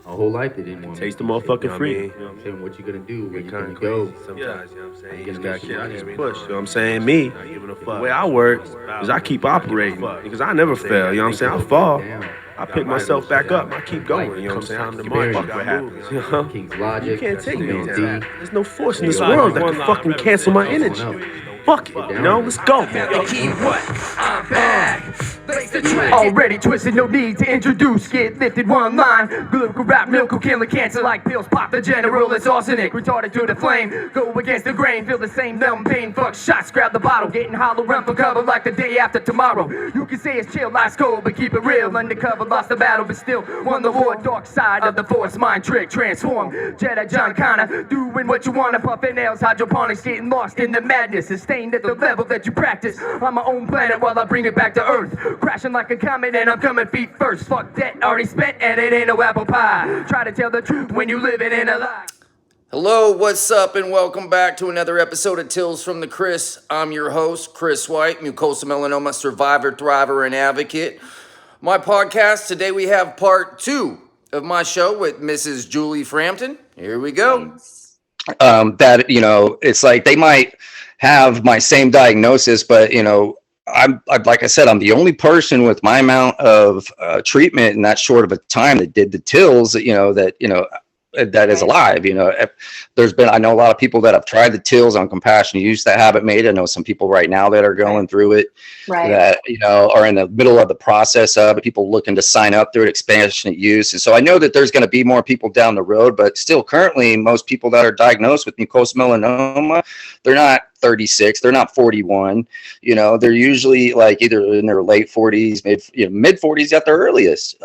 My whole life they didn't want me Taste the to do shit. motherfucking freedom. You know what I'm saying? What you gonna do? Where you Kind gonna of go? crazy sometimes, you know what I'm saying? You You just just gotta gotta keep keep running. push, you know what I'm saying? Me, the way I work is I keep operating because I never fail, you know what I'm saying? I fall, I pick myself back up, I keep going, you know what I'm saying? Time to march, fuck what happens, you know? King's You Logic, can't take me Email down. D. There's no force in There this you go. world that can fucking cancel my energy. Fuck it, you know? Let's go, man. Yo, keep what? I'm back. Lace the track. Already twisted, no need to introduce. Get lifted one line. Political rap, milk, killing cancer like pills. Pop the general, it's arsenic. Retarded to the flame. Go against the grain, feel the same numb pain. Fuck shots, grab the bottle. Getting hollow, run for cover like the day after tomorrow. You can say it's chill, life's cold, but keep it real. Undercover, lost the battle, but still won the war. Dark side of the force, mind trick, transform. Jedi John Connor, doing what you wanna. Puffin' nails, hydroponics, getting lost in the madness. Sustained at the level that you practice. On my own planet while I bring it back to Earth. Crashing like a comet and I'm coming feet first. Fuck that, already spent and it ain't no apple pie. Try to tell the truth when you living in a lie. Hello, what's up, and welcome back to another episode of Tills from the Chris. I'm your host, Chris White, Mucosal Melanoma Survivor, Thriver, and Advocate. My podcast, today we have part 2 of my show with Mrs. Julie Frampton. Here we go. That it's like they might have my same diagnosis, but I'm like I said, I'm the only person with my amount of treatment in that short of a time that did the tills. That is alive. I know a lot of people that have tried the tills on compassionate use that haven't made it. I know some people right now that are going through it, that are in the middle of the process of it. People looking to sign up through it, compassionate use, and so I know that there's going to be more people down the road. But still, currently, most people that are diagnosed with mucosal melanoma, they're not 36, they're not 41. They're usually like either in their late 40s, mid 40s at their earliest.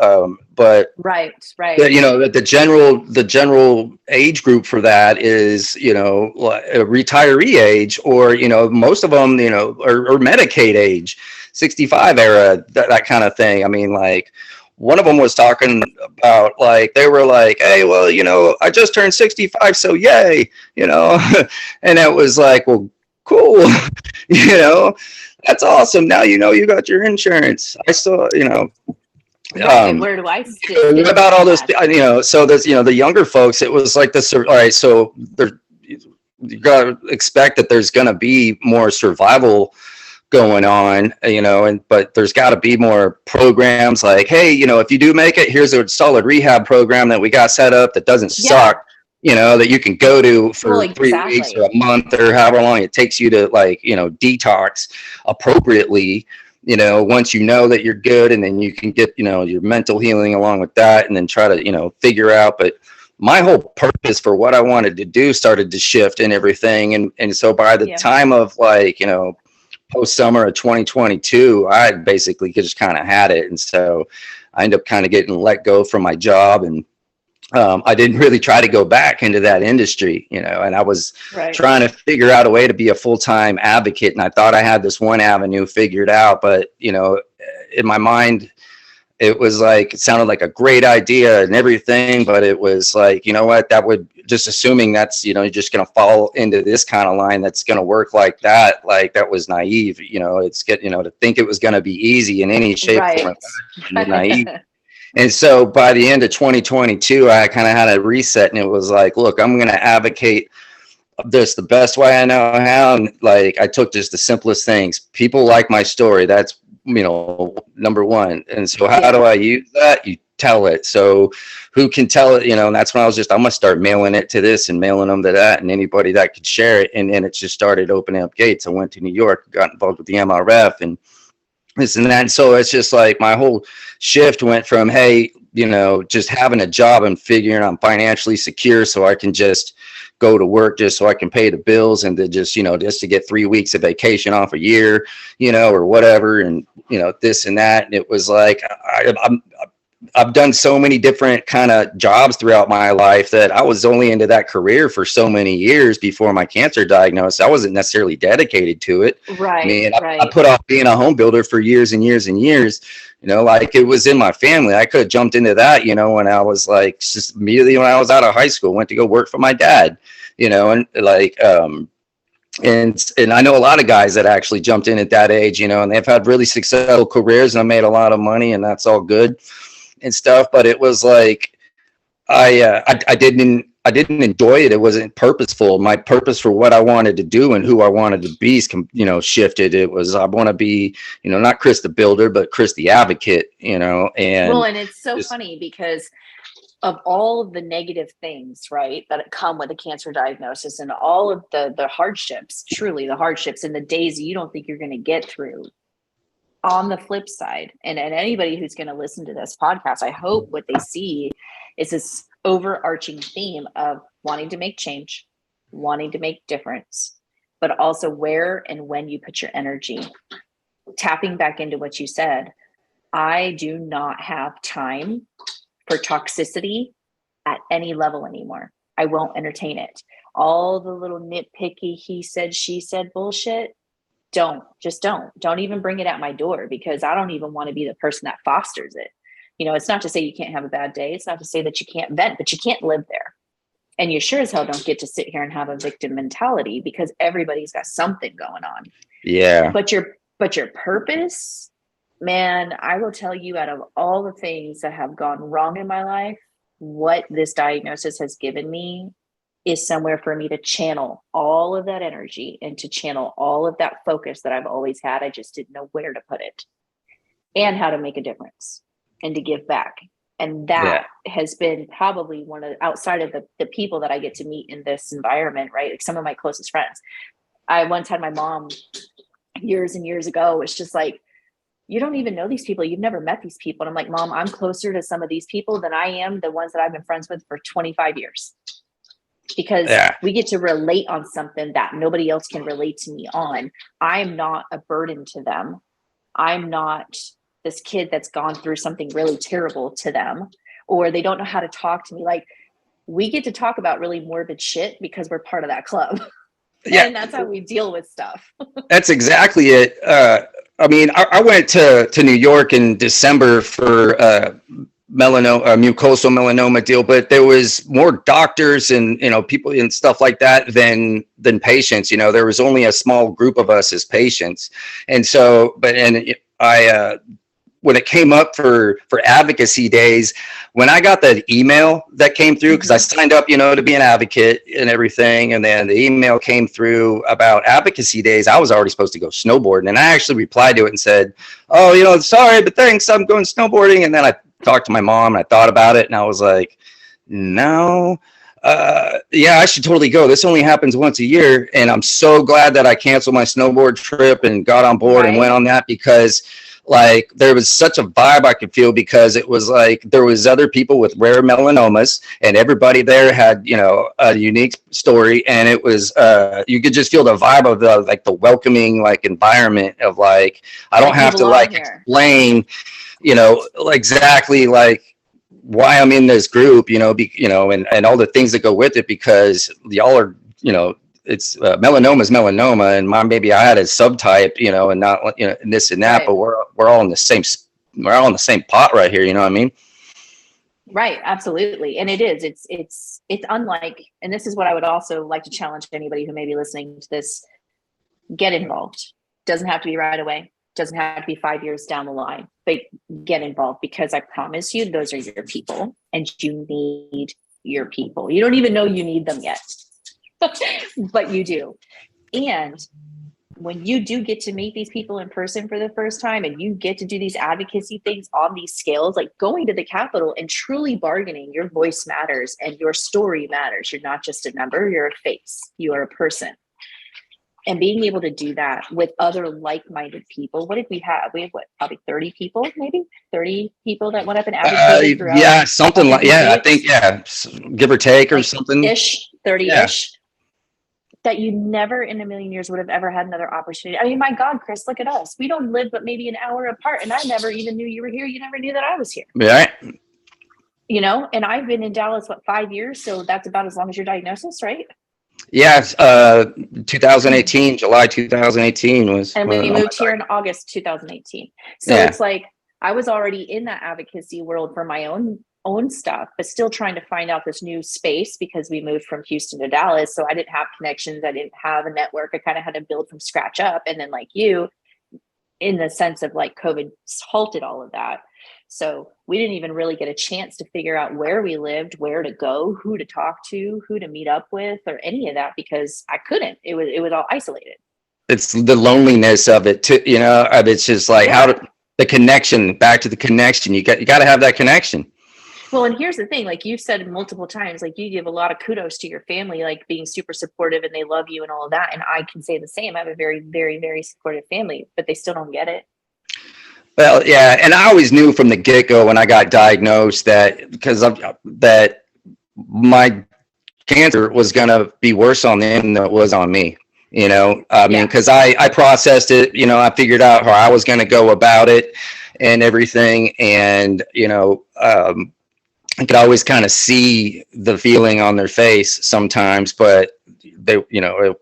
But right. The general age group for that is a retiree age, or most of them are Medicaid age, 65 era, that kind of thing. I mean, like, one of them was talking about, like, they were like, hey, well, I just turned 65, so yay, and it was like, well, cool. That's awesome. Now you got your insurance. I still, Where do I sit? what about all this? So there's the younger folks. It was like this. All right, so you gotta expect that there's gonna be more survival going on, but there's got to be more programs like, hey, if you do make it, here's a solid rehab program that we got set up that doesn't suck. That you can go to for 3 weeks or a month or however long it takes you to, like, detox appropriately, once you know that you're good, and then you can get, your mental healing along with that, and then try to, figure out. But my whole purpose for what I wanted to do started to shift and everything. And so by the time of, like, post summer of 2022, I basically just kind of had it. And so I ended up kind of getting let go from my job, and I didn't really try to go back into that industry, and I was trying to figure out a way to be a full-time advocate. And I thought I had this one avenue figured out, but, in my mind, it was like, it sounded like a great idea and everything, but it was like, that would, just assuming that's, you're just going to fall into this kind of line that's going to work like that was naive. It's to think it was going to be easy in any shape or form, naive. And so by the end of 2022, I kind of had a reset, and it was like, look, I'm going to advocate this the best way I know how. And, like, I took just the simplest things. People like my story. That's, number one. And so how do I use that? You tell it. So who can tell it? And that's when I was just, I'm going to start mailing it to this and mailing them to that, and anybody that could share it. And then it just started opening up gates. I went to New York, got involved with the MRF and this and that. And so it's just like my whole shift went from, hey, just having a job and figuring I'm financially secure so I can just go to work just so I can pay the bills, and to just, just to get 3 weeks of vacation off a year, or whatever. And, this and that. And it was like, I've done so many different kind of jobs throughout my life that I was only into that career for so many years before my cancer diagnosis. I wasn't necessarily dedicated to it. Right. I mean, I put off being a home builder for years and years and years, like it was in my family. I could have jumped into that, when I was like, just immediately when I was out of high school, went to go work for my dad, and like, and I know a lot of guys that actually jumped in at that age, and they've had really successful careers and I made a lot of money, and that's all good and stuff. But it was like, I didn't enjoy it. It wasn't purposeful. My purpose for what I wanted to do and who I wanted to be, shifted. It was, I want to be, not Chris the builder, but Chris the advocate, and and it's so funny because of all of the negative things, right, that come with a cancer diagnosis and all of the hardships, truly the hardships and the days you don't think you're going to get through. On the flip side, and anybody who's going to listen to this podcast, I hope what they see is this overarching theme of wanting to make change, wanting to make difference, but also where and when you put your energy. Tapping back into what you said, I do not have time for toxicity at any level anymore. I won't entertain it. All the little nitpicky, he said, she said bullshit. Don't even bring it at my door, because I don't even want to be the person that fosters it. It's not to say you can't have a bad day. It's not to say that you can't vent, but you can't live there. And you sure as hell don't get to sit here and have a victim mentality, because everybody's got something going on. Yeah. But your purpose, man, I will tell you, out of all the things that have gone wrong in my life, what this diagnosis has given me is somewhere for me to channel all of that energy and to channel all of that focus that I've always had. I just didn't know where to put it and how to make a difference and to give back. And that has been probably one of, outside of the people that I get to meet in this environment, right? Like some of my closest friends. I once had my mom years and years ago, it's just like, you don't even know these people. You've never met these people. And I'm like, Mom, I'm closer to some of these people than I am the ones that I've been friends with for 25 years. Because we get to relate on something that nobody else can relate to me on. I'm not a burden to them. I'm not this kid that's gone through something really terrible to them, or they don't know how to talk to me. Like, we get to talk about really morbid shit because we're part of that club. Yeah. And that's how we deal with stuff. That's exactly it. I went to New York in December for mucosal melanoma deal, but there was more doctors and people and stuff like that than patients. There was only a small group of us as patients, and so when it came up for advocacy days, when I got the email that came through, because I signed up, to be an advocate and everything, and then the email came through about advocacy days, I was already supposed to go snowboarding, and I actually replied to it and said, "Oh, sorry, but thanks, I'm going snowboarding." And then I talked to my mom, and I thought about it, and I was like, "No, I should totally go. This only happens once a year." And I'm so glad that I canceled my snowboard trip and got on board and went on that, because like there was such a vibe I could feel, because it was like there was other people with rare melanomas, and everybody there had a unique story, and it was you could just feel the vibe of the welcoming environment of I don't have to explain exactly why I'm in this group, and all the things that go with it, because y'all are it's melanoma is melanoma, and maybe I had a subtype, and not and this and that, but we're all in the same pot right here. You know what I mean? Right, absolutely. And it's unlike, and this is what I would also like to challenge anybody who may be listening to this: get involved. Doesn't have to be right away. Doesn't have to be 5 years down the line, but get involved, because I promise you, those are your people, and you need your people. You don't even know you need them yet. But you do. And when you do get to meet these people in person for the first time, and you get to do these advocacy things on these scales, like going to the Capitol and truly bargaining, your voice matters and your story matters. You're not just a number, you're a face, you are a person. And being able to do that with other like-minded people. What did we have? We have probably 30 people, maybe 30 people that went up and advocated throughout. Yeah, something like, I think, give or take, or something. 30-ish. Yeah. That you never in a million years would have ever had another opportunity. I mean, my God, Chris, look at us. We don't live but maybe an hour apart, and I never even knew you were here. You never knew that I was here. Right. And I've been in Dallas, 5 years? So that's about as long as your diagnosis, right? Yeah, 2018, July 2018 was. And we moved here in August 2018. So it's like I was already in that advocacy world for my own stuff, but still trying to find out this new space, because we moved from Houston to Dallas. So I didn't have connections. I didn't have a network. I kind of had to build from scratch up. And then like you, in the sense of COVID halted all of that. So we didn't even really get a chance to figure out where we lived, where to go, who to talk to, who to meet up with, or any of that, because I couldn't. It was all isolated. It's the loneliness of it too, it's just like the connection, back to the connection. You got to have that connection. Well, and here's the thing, like you've said multiple times, like you give a lot of kudos to your family, like being super supportive and they love you and all of that. And I can say the same. I have a very, very, very supportive family, but they still don't get it. Well, yeah. And I always knew from the get-go when I got diagnosed that that my cancer was going to be worse on them than it was on me. Because I processed it, I figured out how I was going to go about it and everything. And, I could always kind of see the feeling on their face sometimes, but they,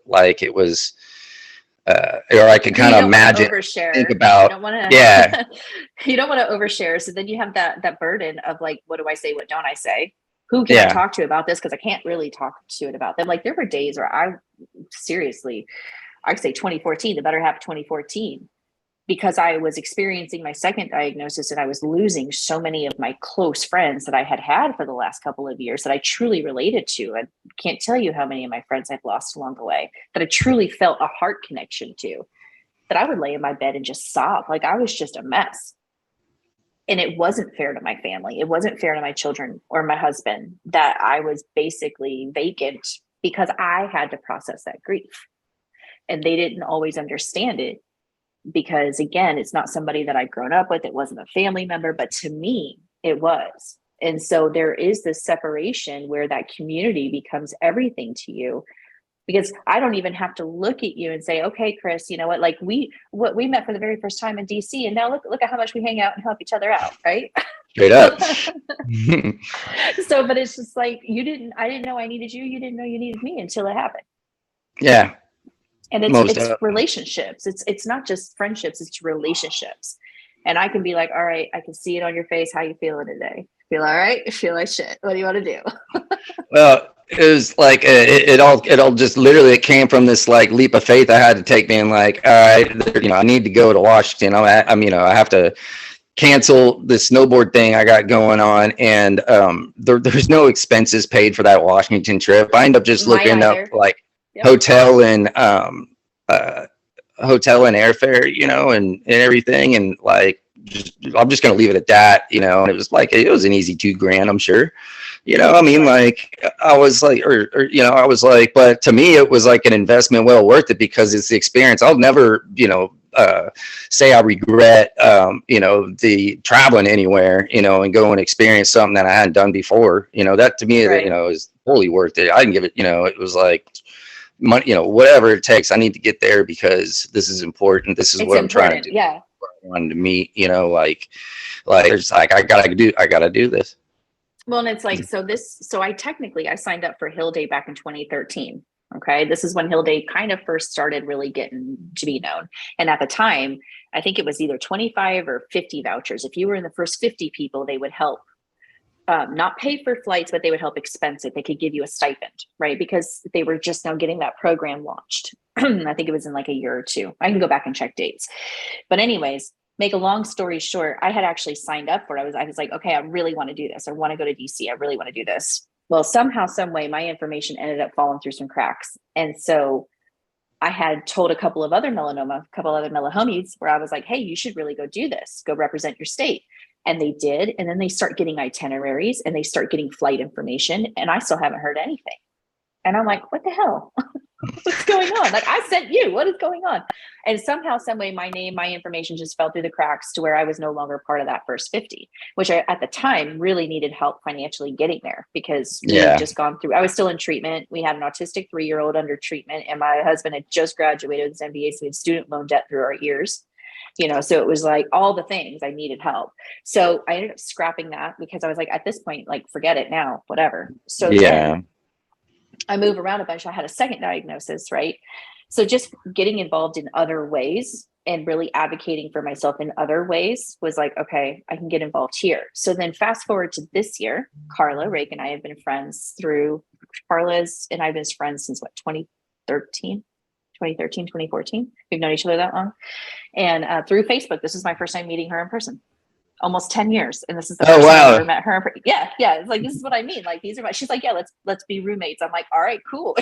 like it was, or I could kind of imagine, think about, you don't want to, you don't want to overshare. So then you have that burden of like, what do I say? What don't I say? Who can I talk to about this? Cause I can't really talk to it about them. Like there were days where I say 2014, the better half of 2014, because I was experiencing my second diagnosis and I was losing so many of my close friends that I had for the last couple of years that I truly related to. I can't tell you how many of my friends I've lost along the way that I truly felt a heart connection to, that I would lay in my bed and just sob. Like I was just a mess. And it wasn't fair to my family. It wasn't fair to my children or my husband that I was basically vacant because I had to process that grief. And they didn't always understand it. Because again, it's not somebody that I'd grown up with. It wasn't a family member, but to me, it was. And so there is this separation where that community becomes everything to you, because I don't even have to look at you and say, okay, Chris, you know what, like we met for the very first time in DC, and now look at how much we hang out and help each other out. Right. Straight up. So, but it's just like, I didn't know I needed you. You didn't know you needed me until it happened. Yeah. And it's relationships. It's not just friendships, it's relationships. And I can be like, all right, I can see it on your face. How you feeling today? Feel all right? Feel like shit. What do you want to do? Well, it was like, it all just literally, it came from this like leap of faith I had to take, being like, all right, I need to go to Washington. I have to cancel the snowboard thing I got going on. And there's no expenses paid for that Washington trip. I end up just looking up like, hotel and airfare, and everything, and like I'm just gonna leave it at that, and it was like it was an easy $2,000, I'm sure. Like I was like, I was like, but to me it was like an investment well worth it, because it's the experience. I'll never, say I regret, the traveling anywhere, and go and experience something that I hadn't done before. That to me, is totally worth it. I didn't give it, it was like money, whatever it takes. I need to get there because this is important. This is what I'm trying to do. Yeah. I wanted to meet, like it's like, I gotta do this. Well, and it's like, so I signed up for Hill Day back in 2013. Okay. This is when Hill Day kind of first started really getting to be known. And at the time, I think it was either 25 or 50 vouchers. If you were in the first 50 people, they would help. Not pay for flights, but they would help expense it. They could give you a stipend, right? Because they were just now getting that program launched. I think it was in like a year or two. I can go back and check dates. But anyways, make a long story short, I had actually signed up for it. I was like, okay, I really want to do this. I want to go to DC. I really want to do this. Well, somehow, some way, my information ended up falling through some cracks. And so I had told a couple other homies where I was like, hey, you should really go do this. Go represent your state. And they did. And then they start getting itineraries and they start getting flight information. And I still haven't heard anything. And I'm like, what the hell? What's going on? Like, I sent you. What is going on? And somehow, some way, my information just fell through the cracks to where I was no longer part of that first 50, which I, at the time, really needed help financially getting there, because we had just gone through, I was still in treatment. We had an autistic 3-year-old under treatment, and my husband had just graduated with his MBA, so we had student loan debt through our ears. So it was like all the things I needed help. So I ended up scrapping that because I was like, at this point, like, forget it now, whatever. So then I move around a bunch. I had a second diagnosis, right? So just getting involved in other ways and really advocating for myself in other ways was like, okay, I can get involved here. So then fast forward to this year, Carla Rake and I have been friends through and I've been friends since 2014. We've known each other that long. And through Facebook, this is my first time meeting her in person. almost 10 years. And this is the Oh, first time I wow. ever met her. Yeah. It's like, this is what I mean. Like, these are she's like, yeah, let's be roommates. I'm like, all right, cool.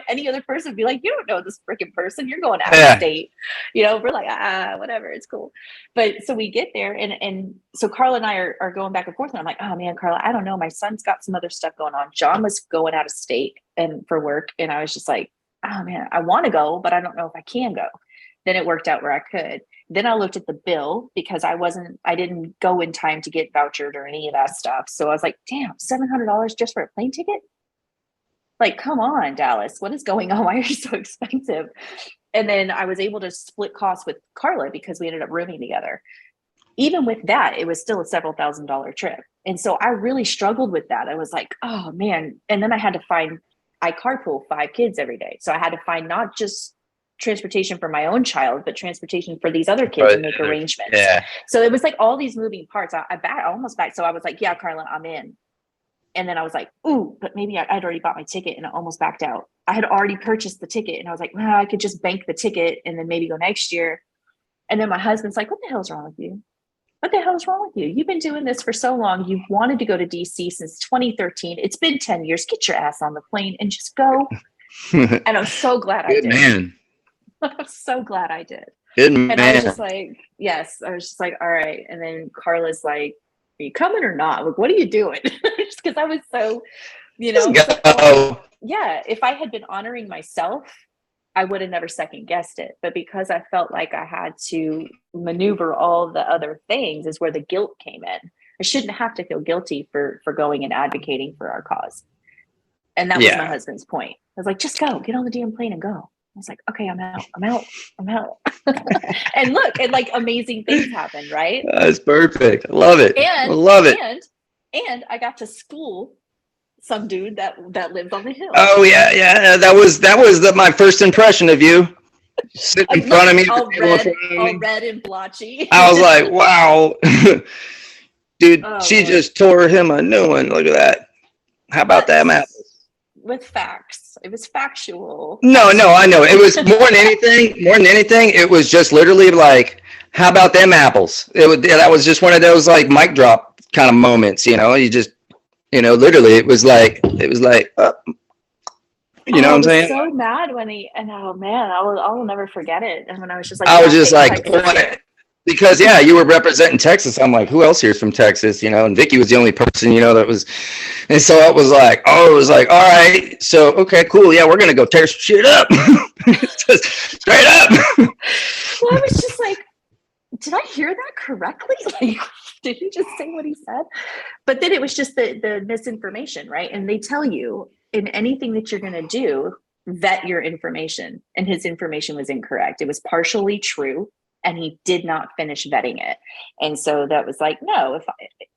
Any other person would be like, you don't know this freaking person. You're going out of state. We're like, whatever. It's cool. But so we get there and so Carla and I are going back and forth. And I'm like, oh man, Carla, I don't know. My son's got some other stuff going on. John was going out of state and for work. And I was just like, oh man, I want to go, but I don't know if I can go. Then it worked out where I could. Then I looked at the bill because I didn't go in time to get vouchered or any of that stuff. So I was like, damn, $700 just for a plane ticket? Like, come on, Dallas, what is going on? Why are you so expensive? And then I was able to split costs with Carla because we ended up rooming together. Even with that, it was still a several $1,000s trip. And so I really struggled with that. I was like, oh man. And then I carpool 5 kids every day. So I had to find not just transportation for my own child, but transportation for these other kids and make arrangements. Yeah. So it was like all these moving parts. I almost backed. So I was like, yeah, Carla, I'm in. And then I was like, ooh, but maybe I'd already bought my ticket and I almost backed out. I had already purchased the ticket and I was like, well, I could just bank the ticket and then maybe go next year. And then my husband's like, what the hell's wrong with you? What the hell is wrong with you? You've been doing this for so long. You've wanted to go to DC since 2013. It's been 10 years. Get your ass on the plane and just go. And I'm so glad I did. Man. I'm so glad I did. Good and man. I was just like, yes. I was just like, all right. And then Carla's like, are you coming or not? Like, what are you doing? Just because I was so, yeah, if I had been honoring myself, I would have never second guessed it. But because I felt like I had to maneuver all the other things is where the guilt came in. I shouldn't have to feel guilty for going and advocating for our cause. And that was my husband's point. I was like, just go, get on the damn plane and go. I was like, okay, I'm out. And look, and like amazing things happened, right? That's perfect. I love it. I love it. And I got to school some dude that lived on the hill. Oh yeah. That was my first impression of you. Sitting in front of me, all red and blotchy. I was like, wow, dude, she just tore him a new one. Look at that. How about that map? With facts. It was factual. No, I know. It was more than anything, it was just literally like, how about them apples? That was just one of those like mic drop kind of moments, you just, literally it was like, you know what I'm saying? I was so mad when oh man, I'll never forget it. And when I was just like, I was just like, what? Because you were representing Texas. I'm like, who else here is from Texas? And Vicky was the only person, that was, and so it was like, all right, so okay, cool, we're gonna go tear some shit up, just straight up. Well, I was just like, did I hear that correctly? Like, did he just say what he said? But then it was just the misinformation, right? And they tell you in anything that you're gonna do, vet your information, and his information was incorrect. It was partially true. And he did not finish vetting it. And so that was like, no,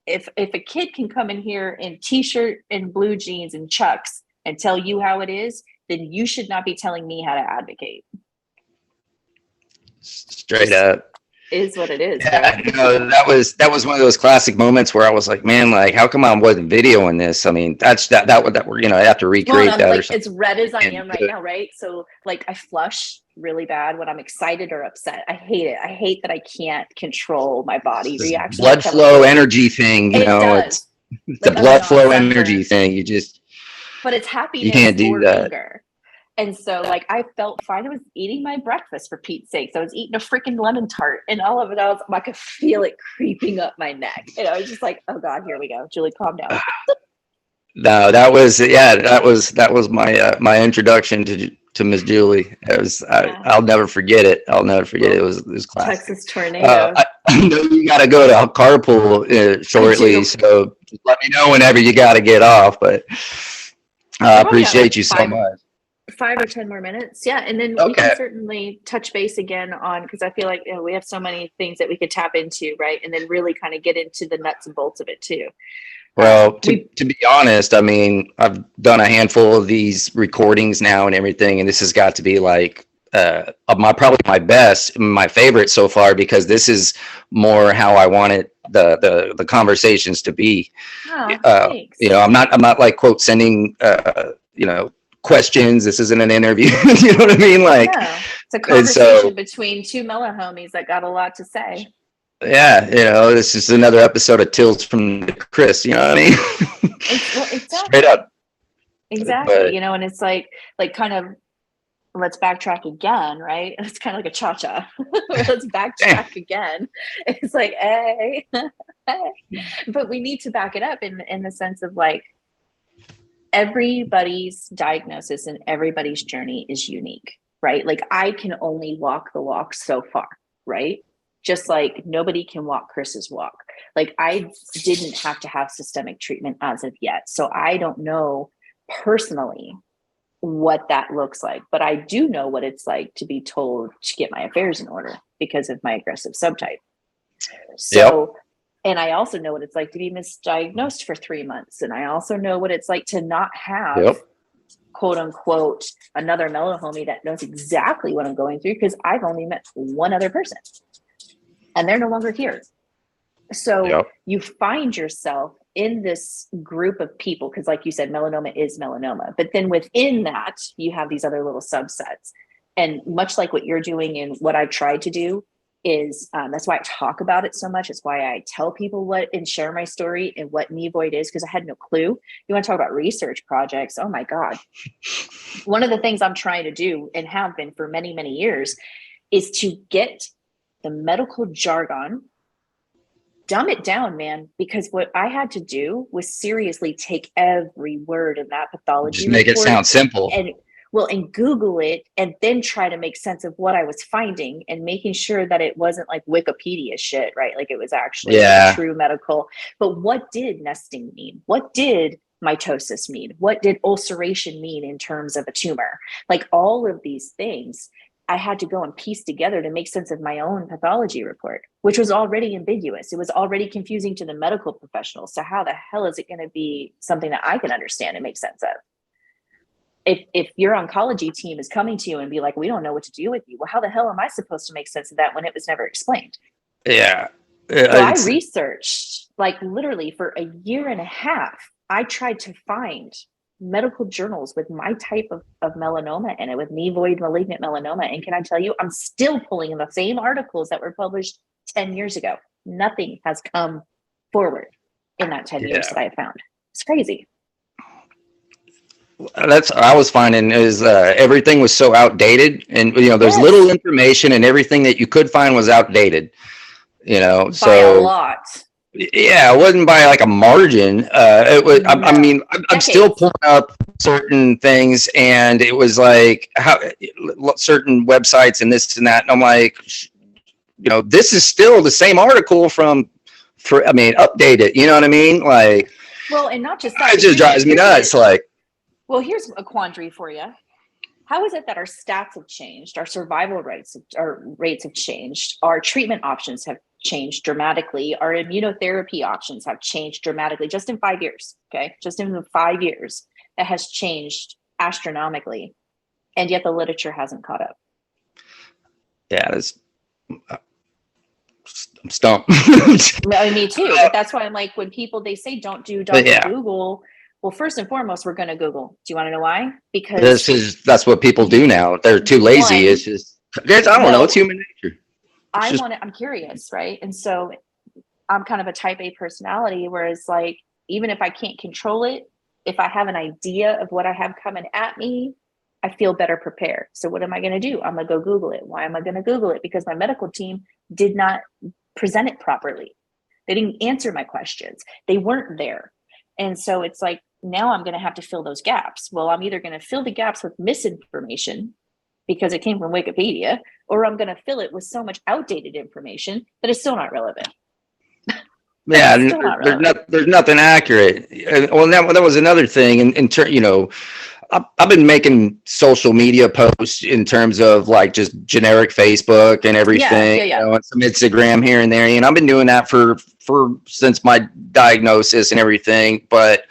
if a kid can come in here in t-shirt and blue jeans and Chucks and tell you how it is, then you should not be telling me how to advocate. Straight up. Is what it is. Yeah, that was one of those classic moments where I was like, man, like, how come I wasn't videoing this? I mean, that would I have to recreate that. Like, as red as I am right now, right? So like I flush really bad when I'm excited or upset. I hate it. I hate that I can't control my body reaction. Blood flow energy thing, it's the blood flow energy thing. You just, but it's happiness. You can't do that. Anger. And so like I felt fine. I was eating my breakfast, for Pete's sakes. I was eating a freaking lemon tart and all of it. I could feel it creeping up my neck. And I was just like, oh God, here we go. Julie, calm down. No, that was my introduction to Miss Julie. It was I'll never forget it. It was classic. Texas tornado. I know you got to go to carpool shortly, so just let me know whenever you got to get off. But I appreciate you so much. 5 or 10 more minutes. Yeah. And then we can certainly touch base again on, because I feel like we have so many things that we could tap into, right? And then really kind of get into the nuts and bolts of it too. Well, to be honest, I mean, I've done a handful of these recordings now and everything, and this has got to be like probably my best, my favorite so far, because this is more how I wanted the conversations to be. Thanks. I'm not like quote sending questions. This isn't an interview. You know what I mean? Like, it's a conversation between two mellow homies that got a lot to say. Yeah, this is another episode of Tills from the Chris. You know what I mean? Exactly. Straight up. Exactly. But, And it's like kind of, let's backtrack again, right? It's kind of like a cha-cha. Let's backtrack again. It's like, hey. But we need to back it up in the sense of like, everybody's diagnosis and everybody's journey is unique, right? Like I can only walk the walk so far, right? Just like nobody can walk Chris's walk. Like I didn't have to have systemic treatment as of yet. So I don't know personally what that looks like, but I do know what it's like to be told to get my affairs in order because of my aggressive subtype. So, and I also know what it's like to be misdiagnosed for 3 months. And I also know what it's like to not have quote unquote another mellow homie that knows exactly what I'm going through, because I've only met one other person and they're no longer here. So you find yourself in this group of people, because like you said, melanoma is melanoma, but then within that, you have these other little subsets. And much like what you're doing and what I tried to do is, that's why I talk about it so much. It's why I tell people what and share my story and what nevoid is, because I had no clue. You want to talk about research projects? Oh my God. One of the things I'm trying to do and have been for many, many years is to get the medical jargon, dumb it down, man, because what I had to do was seriously take every word in that pathology just make it sound simple and Google it and then try to make sense of what I was finding and making sure that it wasn't like Wikipedia shit, right? Like it was actually like true medical. But what did nesting mean? What did mitosis mean? What did ulceration mean in terms of a tumor? Like all of these things I had to go and piece together to make sense of my own pathology report, which was already ambiguous. It was already confusing to the medical professionals. So how the hell is it going to be something that I can understand and make sense of? If your oncology team is coming to you and be like, we don't know what to do with you. Well, how the hell am I supposed to make sense of that when it was never explained? Yeah. So I researched, like literally for a year and a half, I tried to find medical journals with my type of melanoma in it, with nevoid malignant melanoma. And can I tell you, I'm still pulling in the same articles that were published 10 years ago. Nothing has come forward in that 10 years that I found. It's crazy. That's what I was finding is everything was so outdated, and there's little information, and everything that you could find was outdated. So by a lot. Yeah, it wasn't by like a margin. It was. No. I mean, I'm still pulling up certain things, and it was like how certain websites and this and that, and I'm like, this is still the same article updated. You know what I memean? Like, well, and not just that. It just drives me nuts. Like. Well, here's a quandary for you. How is it that our stats have changed, our survival rates have changed, our treatment options have changed dramatically, our immunotherapy options have changed dramatically just in 5 years, okay? Just in 5 years, that has changed astronomically, and yet the literature hasn't caught up. Yeah, I'm stumped. Me too, but that's why I'm like, when people, they say don't Google. Well, first and foremost, we're going to Google. Do you want to know why? Because that's what people do now. They're too lazy. It's just, I don't know. It's human nature. I'm curious, right? And so I'm kind of a type A personality, whereas like, even if I can't control it, if I have an idea of what I have coming at me, I feel better prepared. So what am I going to do? I'm going to go Google it. Why am I going to Google it? Because my medical team did not present it properly. They didn't answer my questions. They weren't there. And so it's like, now I'm going to have to fill those gaps. Well, I'm either going to fill the gaps with misinformation because it came from Wikipedia, or I'm going to fill it with so much outdated information that it's still not relevant. Yeah, there's nothing accurate. Well, that was another thing. I've been making social media posts in terms of like just generic Facebook and everything, and some Instagram here and there. And I've been doing that for since my diagnosis and everything, but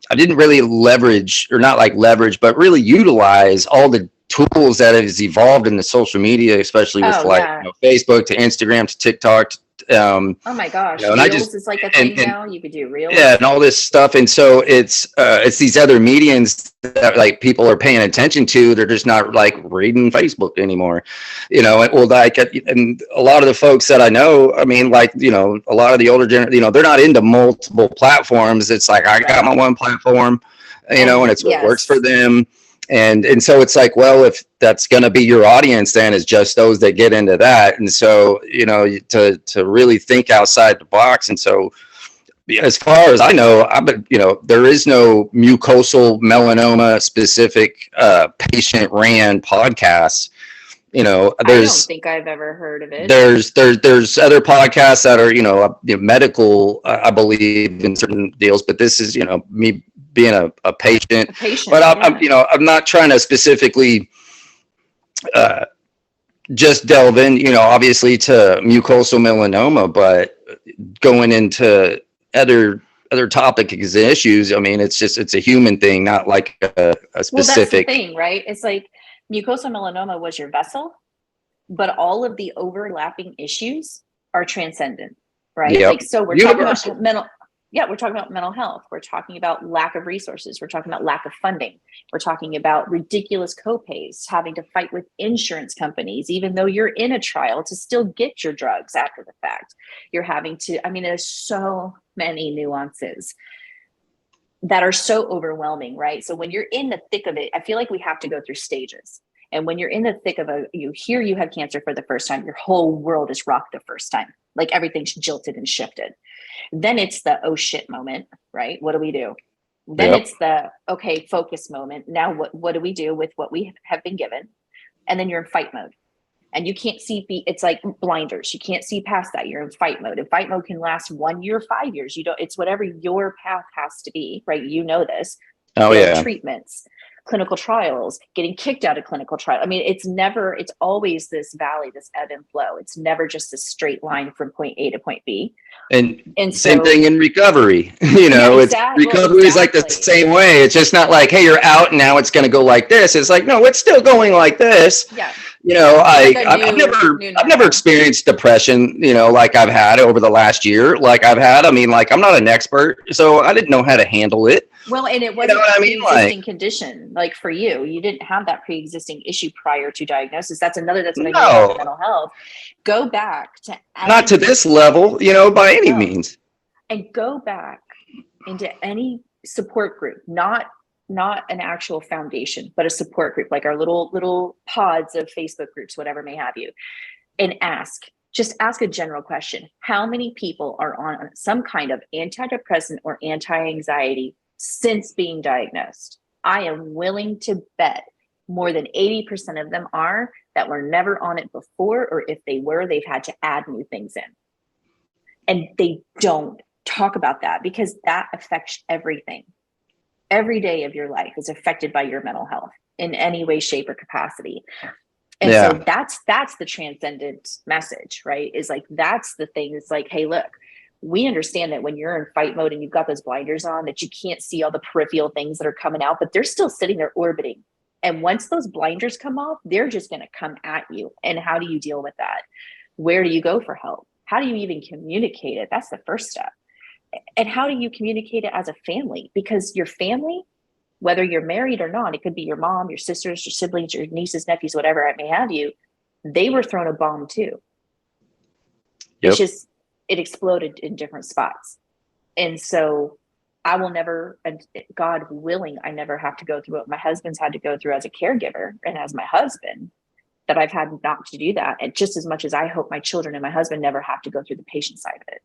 I didn't really but really utilize all the tools that has evolved in the social media, especially with Facebook to Instagram to TikTok Oh my gosh, and Reels is like a thing now. You could do Reels. Yeah, and all this stuff. And so it's these other mediums that like people are paying attention to. They're just not like reading Facebook anymore, and a lot of the folks that I know, I mean, like, a lot of the older generation, they're not into multiple platforms. It's like, I got my one platform, and it's what works for them. And so it's like, well, if that's going to be your audience, then it's just those that get into that. And so, to really think outside the box. And so, as far as I know, there is no mucosal melanoma specific patient ran podcasts. I don't think I've ever heard of it. There's other podcasts that are, medical, I believe, in certain deals, but this is, me being a patient. But I'm not trying to specifically just delve in, obviously to mucosal melanoma, but going into other topics and issues. I mean, it's a human thing, not like a specific. Well, that's the thing, right? It's like mucosal melanoma was your vessel, but all of the overlapping issues are transcendent, right? Yep. Like, so we're talking about we're talking about mental health. We're talking about lack of resources. We're talking about lack of funding. We're talking about ridiculous copays, having to fight with insurance companies, even though you're in a trial, to still get your drugs after the fact. You're having to, there's so many nuances that are so overwhelming, right? So when you're in the thick of it, I feel like we have to go through stages. And when you're in the thick of you have cancer for the first time, your whole world is rocked the first time. Like everything's jilted and shifted. Then it's the, oh shit moment, right? What do we do? Then it's the, okay, focus moment. Now what do we do with what we have been given? And then you're in fight mode. And you can't see, it's like blinders. You can't see past that. You're in fight mode. And fight mode can last 1 year, 5 years. It's whatever your path has to be, right? You know this. Oh, yeah. Treatments, clinical trials, getting kicked out of clinical trial. It's always this valley, this ebb and flow. It's never just a straight line from point A to point B. And same thing in recovery. Recovery is like the same way. It's just not like, hey, you're out and now it's going to go like this. It's like, no, it's still going like this. Yeah. I've never experienced depression, like I've had over the last year. I'm not an expert, so I didn't know how to handle it. Well, and it wasn't a pre-existing condition. Like for you didn't have that pre-existing issue prior to diagnosis. That's what I mean about mental health. Go back to not to this level, by any means. And go back into any support group, not an actual foundation, but a support group, like our little pods of Facebook groups, whatever may have you, and just ask a general question. How many people are on some kind of antidepressant or anti-anxiety since being diagnosed? I am willing to bet more than 80% of them that were never on it before, or if they were, they've had to add new things in. And they don't talk about that because that affects everything. Every day of your life is affected by your mental health in any way, shape, or capacity. And so that's the transcendent message, right? Is like, that's the thing. It's like, hey, look, we understand that when you're in fight mode and you've got those blinders on, that you can't see all the peripheral things that are coming out, but they're still sitting there orbiting. And once those blinders come off, they're just going to come at you. And how do you deal with that? Where do you go for help? How do you even communicate it? That's the first step. And how do you communicate it as a family? Because your family, whether you're married or not, it could be your mom, your sisters, your siblings, your nieces, nephews, whatever it may have you, they were thrown a bomb too. Yep. It's just, it exploded in different spots. And so I will never, God willing, I never have to go through what my husband's had to go through as a caregiver and as my husband, that I've had not to do that. And just as much as I hope my children and my husband never have to go through the patient side of it.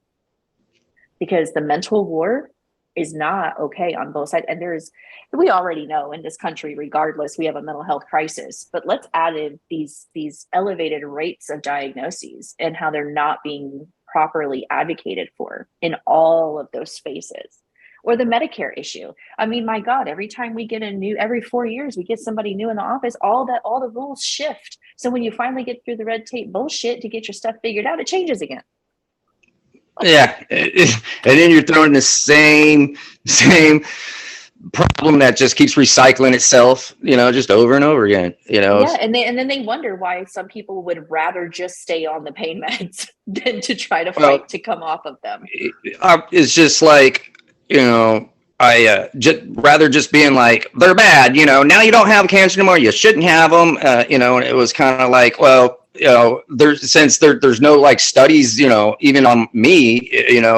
Because the mental war is not okay on both sides. And we already know in this country, regardless, we have a mental health crisis, but let's add in these elevated rates of diagnoses and how they're not being properly advocated for in all of those spaces. Or the Medicare issue. I mean, my God, every time we get every 4 years, we get somebody new in the office, all the rules shift. So when you finally get through the red tape bullshit to get your stuff figured out, it changes again. Yeah, and then you're throwing the same problem that just keeps recycling itself, just over and over again, Yeah, and then they wonder why some people would rather just stay on the pain meds than to try to fight to come off of them. It's just like, I rather just being like, they're bad, now you don't have cancer anymore, you shouldn't have them, and it was kind of like, well, there's no like studies, even on me,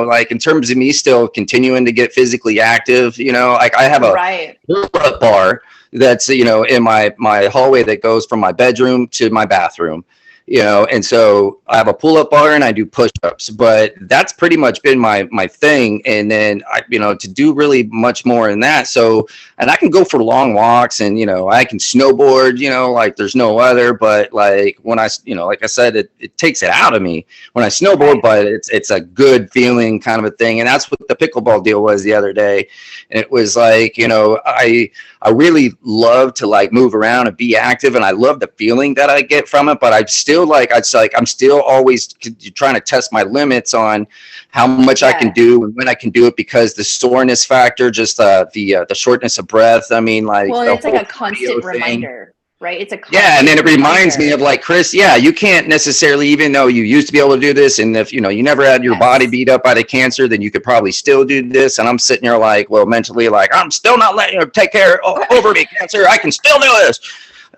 like in terms of me still continuing to get physically active, like I have a pull-up bar that's, in my hallway that goes from my bedroom to my bathroom, and so I have a pull-up bar and I do push-ups, but that's pretty much been my thing. And then I, to do really much more in that. So, and I can go for long walks and, I can snowboard, like there's no other, but like when I, like I said, it takes it out of me when I snowboard, but it's a good feeling kind of a thing. And that's what the pickleball deal was the other day. And it was like, I really love to like move around and be active. And I love the feeling that I get from it, but I'm still I'm still always trying to test my limits on how much I can do and when I can do it, because the soreness factor, just the shortness of breath. I mean, like, well, it's like a constant reminder, right? It's a and then it reminds me of like, Chris, you can't necessarily, even though you used to be able to do this, and if you never had your body beat up by the cancer, then you could probably still do this. And I'm sitting here like, well, mentally, like, I'm still not letting you take care over me, cancer. I can still do this.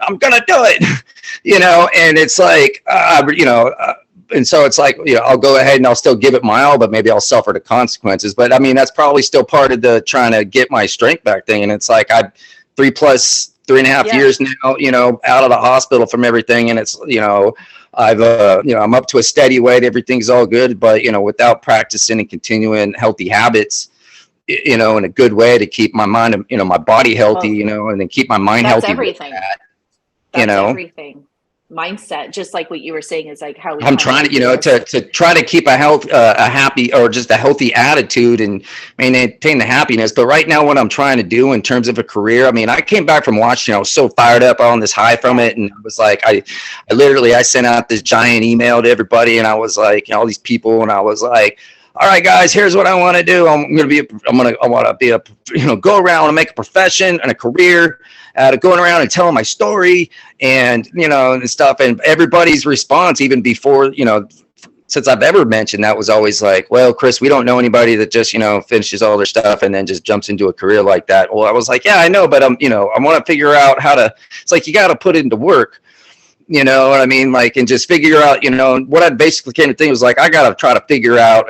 I'm gonna do it, and it's like, and so it's like, I'll go ahead and I'll still give it my all, but maybe I'll suffer the consequences. But I mean, that's probably still part of the trying to get my strength back thing. And it's like, I'm 3.5 years now, out of the hospital from everything. And it's, I've, I'm up to a steady weight. Everything's all good, but, without practicing and continuing healthy habits, in a good way to keep my mind, my body healthy, and then keep my mind healthy. That's everything. That's everything. Mindset, just like what you were saying, is like how I'm trying to, to try to keep a happy, or just a healthy attitude and maintain the happiness. But right now, what I'm trying to do in terms of a career, I mean, I came back from watching, I was so fired up on this high from it. And it was like, I literally sent out this giant email to everybody, and I was like, all these people, and I was like, all right, guys, here's what I want to do. I want to be a, go around and make a profession and a career out of going around and telling my story and, and stuff. And everybody's response, even before, since I've ever mentioned that, was always like, well, Chris, we don't know anybody that just, finishes all their stuff and then just jumps into a career like that. Well, I was like, yeah, I know, but I want to figure out how to, it's like, you got to put it into work. You know what I mean? Like, and just figure out, what I basically came to think was like, I got to try to figure out,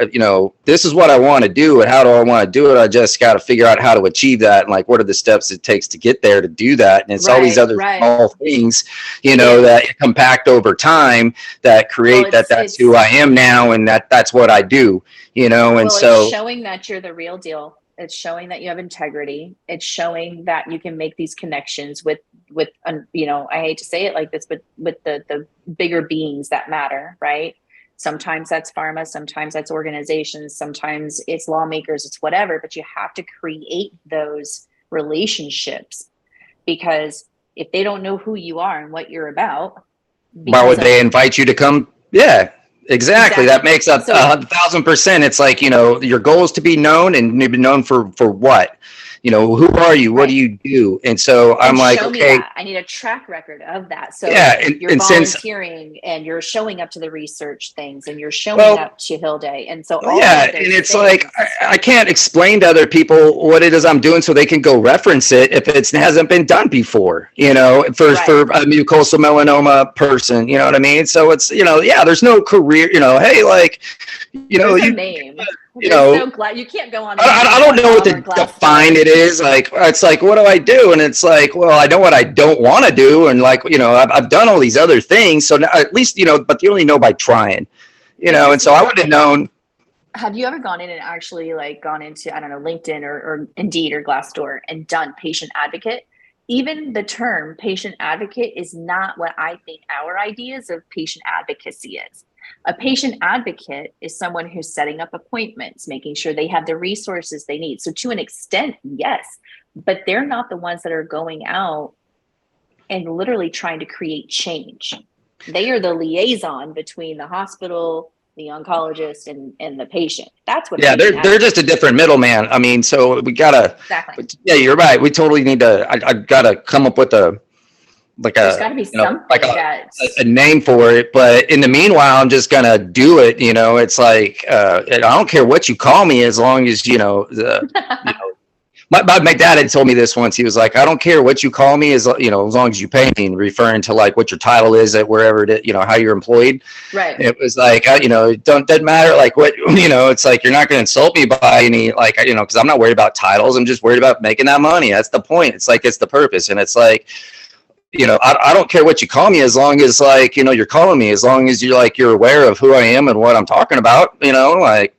this is what I want to do, and how do I want to do it? I just got to figure out how to achieve that. And like, what are the steps it takes to get there to do that? And it's all these other small things, that compact over time that create that's who I am now. And that's what I do, and so it's showing that you're the real deal. It's showing that you have integrity. It's showing that you can make these connections with, I hate to say it like this, but with the bigger beings that matter, right? Sometimes that's pharma, sometimes that's organizations, sometimes it's lawmakers, it's whatever, but you have to create those relationships, because if they don't know who you are and what you're about, why would they invite you to come? Yeah. Exactly. That makes 1,000%. It's like, your goal is to be known, and be known for what? Who are you? What do you do? And so I'm like, okay, I need a track record of that. So you're volunteering and you're showing up to the research things, and you're showing up to Hill Day. And so and it's like, I can't explain to other people what it is I'm doing so they can go reference it if it hasn't been done before, for a mucosal melanoma person, you know what I mean? So it's, there's no career, hey, like, there's a name. So glad you can't go on. I don't know what to define it is. Like, it's like, what do I do? And it's like, well, I know what I don't want to do. And like, I've done all these other things. So now, at least, but you only know by trying, and so I would have known. Have you ever gone in and actually like gone into, I don't know, LinkedIn or Indeed or Glassdoor and done patient advocate? Even the term patient advocate is not what I think our ideas of patient advocacy is. A patient advocate is someone who's setting up appointments, making sure they have the resources they need. So to an extent, yes, but they're not the ones that are going out and literally trying to create change. They are the liaison between the hospital, the oncologist and the patient. That's what. Yeah, they're just a different middleman. I mean, so we gotta. Exactly. Yeah, you're right. We totally need to. I gotta come up with There's got to be something like that's a name for it. But in the meanwhile, I'm just gonna do it. It's like I don't care what you call me as long as My dad had told me this once. He was like, I don't care what you call me as long as you pay me, referring to like what your title is at wherever it, how you're employed. right. It was like, it doesn't matter like what, it's like, you're not going to insult me by any, like, because I'm not worried about titles. I'm just worried about making that money. That's the point. It's like, it's the purpose. And it's like, I don't care what you call me as long as like, you're calling me, as long as you're aware of who I am and what I'm talking about, like.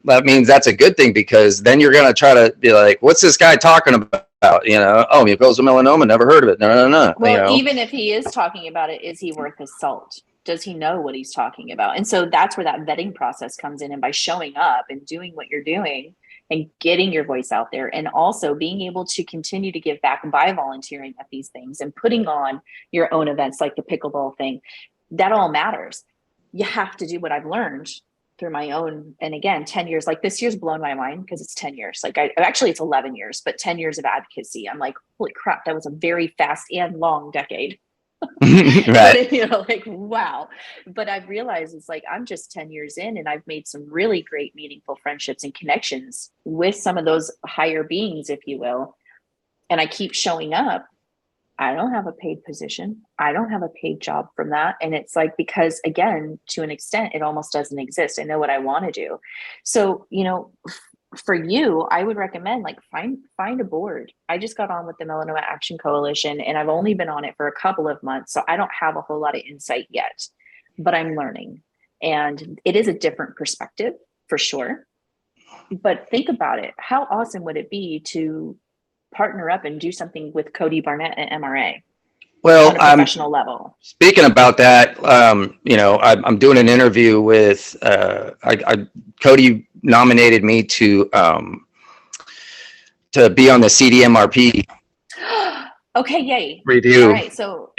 That means that's a good thing, because then you're going to try to be like, what's this guy talking about? Oh, mucosal melanoma, never heard of it. No. Well, even if he is talking about it, is he worth his salt? Does he know what he's talking about? And so that's where that vetting process comes in. And by showing up and doing what you're doing and getting your voice out there, and also being able to continue to give back by volunteering at these things and putting on your own events like the pickleball thing, that all matters. You have to do what I've learned through my own, and again, 10 years, like this year's blown my mind because it's 10 years. Like actually it's 11 years, but 10 years of advocacy. I'm like, holy crap, that was a very fast and long decade. Right. Like, wow. But I've realized it's like, I'm just 10 years in, and I've made some really great, meaningful friendships and connections with some of those higher beings, if you will. And I keep showing up. I don't have a paid position. I don't have a paid job from that. And it's like, because again, to an extent, it almost doesn't exist. I know what I want to do. So, for you, I would recommend like find a board. I just got on with the Melanoma Action Coalition, and I've only been on it for a couple of months. So I don't have a whole lot of insight yet, but I'm learning, and it is a different perspective for sure. But think about it. How awesome would it be to partner up and do something with Cody Barnett at MRA? Well, on a professional level. Speaking about that, I'm doing an interview with Cody nominated me to be on the CDMRP Okay, yay. review. All right, so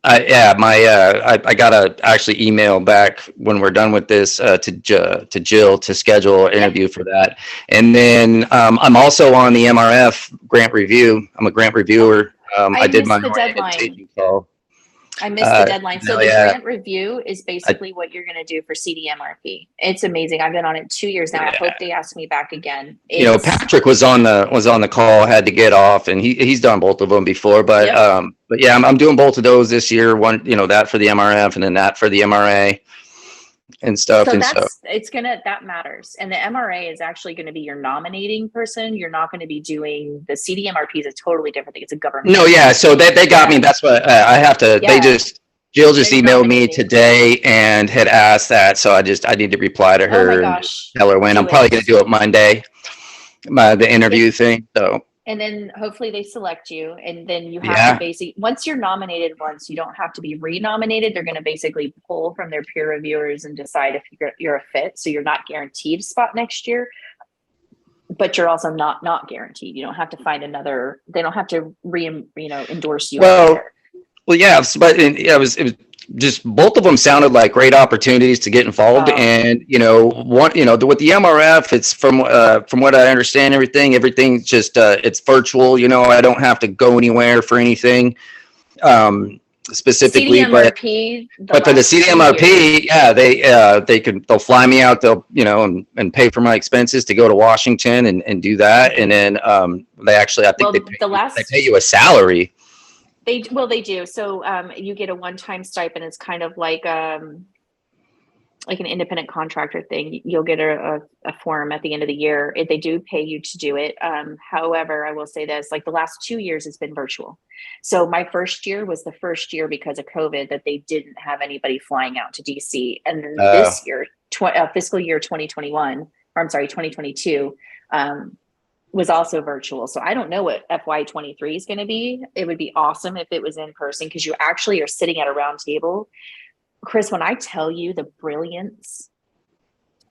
I gotta actually email back when we're done with this to Jill to schedule an interview for that. And then I'm also on the MRF grant review. I'm a grant reviewer. I did my orientation call. I missed the deadline. So the grant review is basically what you're going to do for CDMRP. It's amazing. I've been on it 2 years now. I hope they ask me back again. Patrick was on the call, had to get off, and he's done both of them before. But I'm doing both of those this year. One, that for the MRF, and then that for the MRA and stuff. So that matters. And the MRA is actually going to be your nominating person. You're not going to be doing the CDMRP is a totally different thing. It's a government. No, yeah. So they got me. That's what I have to. Yeah. Jill just emailed me today and had asked that. So I need to reply to her. Oh my gosh. And tell her when. I'm probably going to do it Monday. The interview thing. So. And then hopefully they select you, and then you have to once you're nominated once, you don't have to be re-nominated. They're going to basically pull from their peer reviewers and decide if you're a fit. So you're not guaranteed a spot next year, but you're also not guaranteed. You don't have to find another. They don't have to endorse you. Well, yeah, but it was just both of them sounded like great opportunities to get involved. And with the MRF, it's from what I understand, everything's just it's virtual. I don't have to go anywhere for anything specifically. But for the CDMRP, they'll fly me out. They'll and pay for my expenses to go to Washington and do that. And then they pay you a salary. They do. So you get a one-time stipend. It's kind of like an independent contractor thing. You'll get a form at the end of the year. They do pay you to do it. However, I will say this, like the last 2 years it's been virtual. So my first year was the first year because of COVID that they didn't have anybody flying out to DC. And then this year, fiscal year 2022, was also virtual. So I don't know what FY23 is going to be. It would be awesome if it was in person, because you actually are sitting at a round table. Chris, when I tell you the brilliance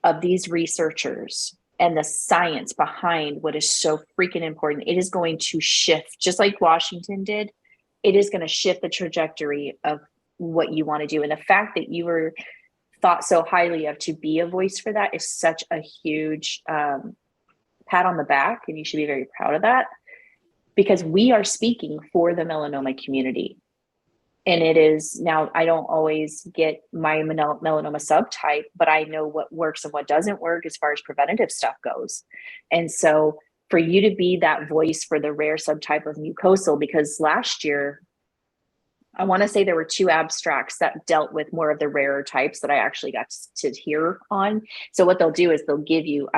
of these researchers and the science behind what is so freaking important, it is going to shift, just like Washington did. It is going to shift the trajectory of what you want to do. And the fact that you were thought so highly of, to be a voice for that is such a huge pat on the back, and you should be very proud of that, because we are speaking for the melanoma community. And it is now, I don't always get my melanoma subtype, but I know what works and what doesn't work as far as preventative stuff goes. And so for you to be that voice for the rare subtype of mucosal, because last year, I want to say there were 2 abstracts that dealt with more of the rarer types that I actually got to hear on. So what they'll do is they'll give you,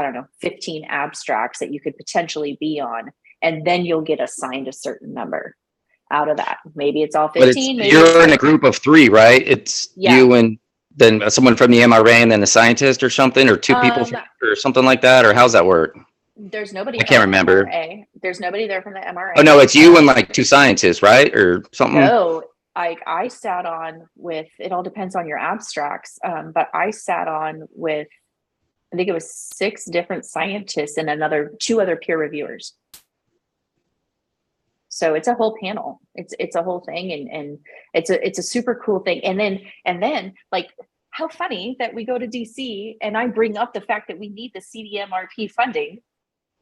15 abstracts that you could potentially be on, and then you'll get assigned a certain number out of that. Maybe it's all 15. Maybe you're in a group of 3, right? It's you and then someone from the MRA and then the scientist or something, or 2 people or something like that, or how's that work? There's nobody. I can't remember. MRA. There's nobody there from the MRA. Oh no, it's you and like 2 scientists, right, or something? No, I sat on with. It all depends on your abstracts, but I sat on with, I think it was 6 different scientists and 2 other peer reviewers. So it's a whole panel. It's a whole thing, and it's a super cool thing. And then like, how funny that we go to DC and I bring up the fact that we need the CDMRP funding,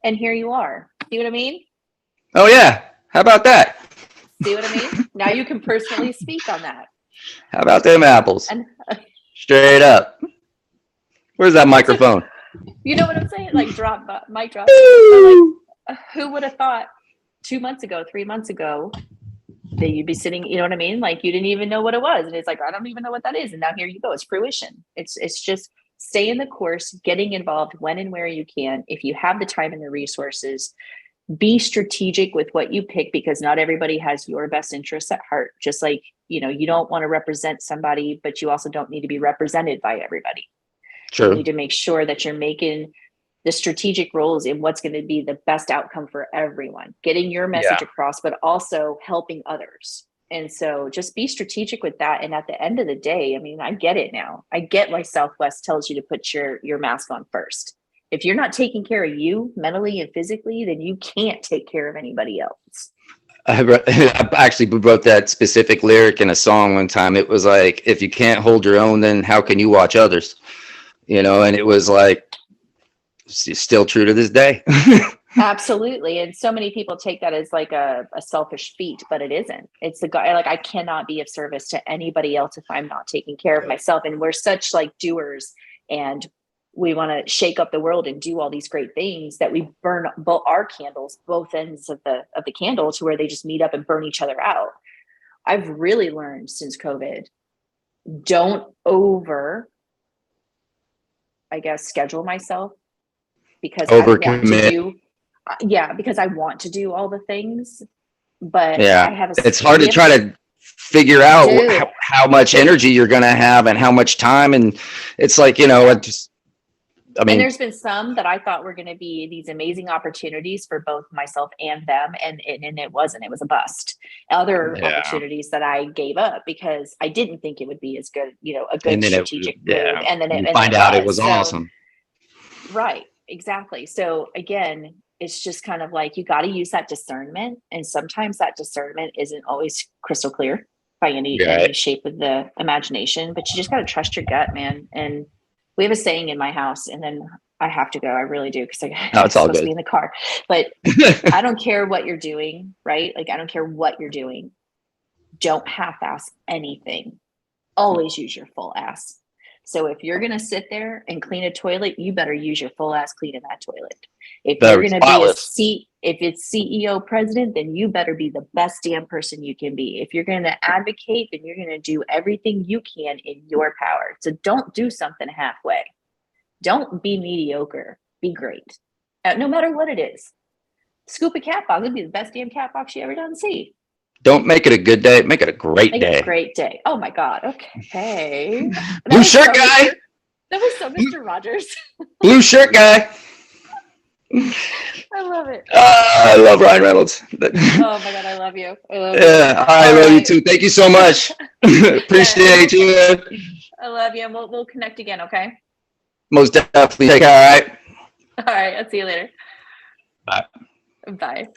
and here you are. See what I mean? Oh yeah. How about that? See what I mean? Now you can personally speak on that. How about them apples? And straight up. Where's that microphone? You know what I'm saying? Like mic drop. Like, who would have thought 2 months ago, 3 months ago, that you'd be sitting, you know what I mean? Like, you didn't even know what it was. And it's like, I don't even know what that is. And now here you go. It's fruition. It's just stay in the course, getting involved when and where you can. If you have the time and the resources, be strategic with what you pick, because not everybody has your best interests at heart. Just like, you don't want to represent somebody, but you also don't need to be represented by everybody. True. You need to make sure that you're making the strategic roles in what's going to be the best outcome for everyone, getting your message across, but also helping others. And so just be strategic with that. And at the end of the day, I mean, I get it now. I get why Southwest tells you to put your mask on first. If you're not taking care of you mentally and physically, then you can't take care of anybody else. I actually wrote that specific lyric in a song one time. It was like, if you can't hold your own, then how can you watch others? And it was like, still true to this day. Absolutely. And so many people take that as like a selfish feat, but it isn't. It's the guy, like, I cannot be of service to anybody else if I'm not taking care of myself. And we're such like doers, and we want to shake up the world and do all these great things that we burn both our candles, both ends of the candle, to where they just meet up and burn each other out. I've really learned since COVID, don't schedule myself, because overcommit. Because I want to do all the things, but it's hard to try to figure out how much energy you're going to have and how much time. And it's like, and there's been some that I thought were going to be these amazing opportunities for both myself and them. And it wasn't, it was a bust. Other opportunities that I gave up because I didn't think it would be as good, a good strategic move. And then it was awesome. Right. Exactly. So again, it's just kind of like, you got to use that discernment. And sometimes that discernment isn't always crystal clear by any shape of the imagination, but you just got to trust your gut, man. And we have a saying in my house, and then I have to go. I really do. Cause I'm supposed to be in the car, but I don't care what you're doing. Right. Like, I don't care what you're doing. Don't half-ass anything. Always use your full ass. So if you're going to sit there and clean a toilet, you better use your full ass cleaning that toilet. If you're going to be if it's CEO president, then you better be the best damn person you can be. If you're going to advocate, then you're going to do everything you can in your power. So don't do something halfway. Don't be mediocre. Be great. No matter what it is. Scoop a cat box. It'd be the best damn cat box you ever done see. Don't make it a good day. Make it a great day. Make it a great day. Oh my God. Okay. Blue shirt guy. That was so Mr. Rogers. Blue shirt guy. I love it. I love Ryan Reynolds. Oh my God, I love you. I love you too. Thank you so much. Appreciate you. I love you. And we'll connect again, okay? Most definitely. Take care, all right? All right. I'll see you later. Bye. Bye.